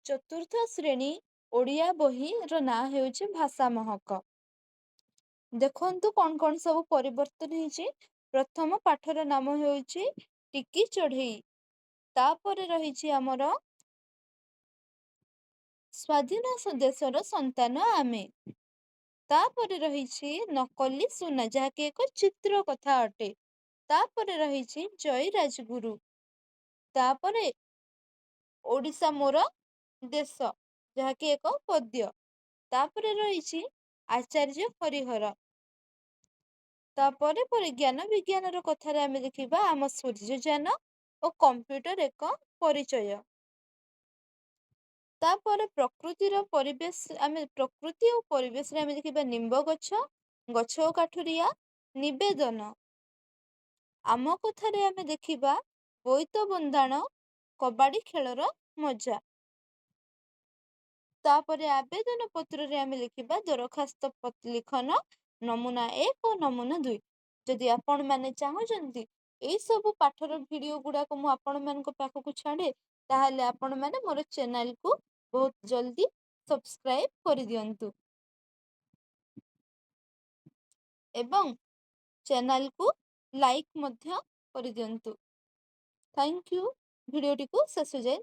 ଚତୁର୍ଥ ଶ୍ରେଣୀ ଓଡ଼ିଆ ବହିର ନାଁ ହେଉଛି ଭାଷା ମହକ। ଦେଖନ୍ତୁ କଣ ସବୁ ପରିବର୍ତ୍ତନ ହେଇଛି। ପ୍ରଥମ ପାଠର ନାମ ହେଉଛି ଟିକି ଚଢ଼େଇ। ତାପରେ ରହିଛି ଆମର ସ୍ୱାଧୀନ ଦେଶର ସନ୍ତାନ ଆମେ। ତାପରେ ରହିଛି ନକଲି ସୁନା, ଯାହାକି ଏକ ଚିତ୍ର କଥା ଅଟେ। ତାପରେ ରହିଛି ଜୟୀ ରାଜଗୁରୁ। ତାପରେ ଓଡ଼ିଶା ମୋର ଦେଶ, ଯାହାକି ଏକ ପଦ୍ୟ। ତାପରେ ରହିଛି ଆଚାର୍ଯ୍ୟ ହରିହର। ତାପରେ ଜ୍ଞାନ ବିଜ୍ଞାନର କଥାରେ ଆମେ ଦେଖିବା ଆମ ସୂର୍ଯ୍ୟଯାନ ଓ କମ୍ପ୍ୟୁଟର ଏକ ପରିଚୟ। ତାପରେ ପ୍ରକୃତି ଓ ପରିବେଶରେ ଆମେ ଦେଖିବା ନିମ୍ବ ଗଛ, ଗଛ ଓ କାଠୁରିଆ, ନିବେଦନ। ଆମ କଥାରେ ଆମେ ଦେଖିବା ବୋଇତ ବନ୍ଦାଣ, କବାଡି ଖେଳର ମଜା। ତାପରେ ଆବେଦନ ପତ୍ରରେ ଆମେ ଲେଖିବା ଦରଖାସ୍ତ ଲିଖନ ନମୁନା 1 ଓ ନମୁନା 2। ଯଦି ଆପଣମାନେ ଚାହୁଁଛନ୍ତି ଏଇ ସବୁ ପାଠର ଭିଡିଓ ଗୁଡାକ ମୁଁ ଆପଣମାନଙ୍କ ପାଖକୁ ଛାଡେ, ତାହେଲେ ଆପଣମାନେ ମୋର ଚ୍ୟାନେଲକୁ ବହୁତ ଜଲ୍ଦି ସବସ୍କ୍ରାଇବ କରିଦିଅନ୍ତୁ ଏବଂ ଚ୍ୟାନେଲକୁ ଲାଇକ୍ ମଧ୍ୟ କରିଦିଅନ୍ତୁ। Thank you. ଭିଡିଓଟିକୁ ଶେଷ ଯାଏ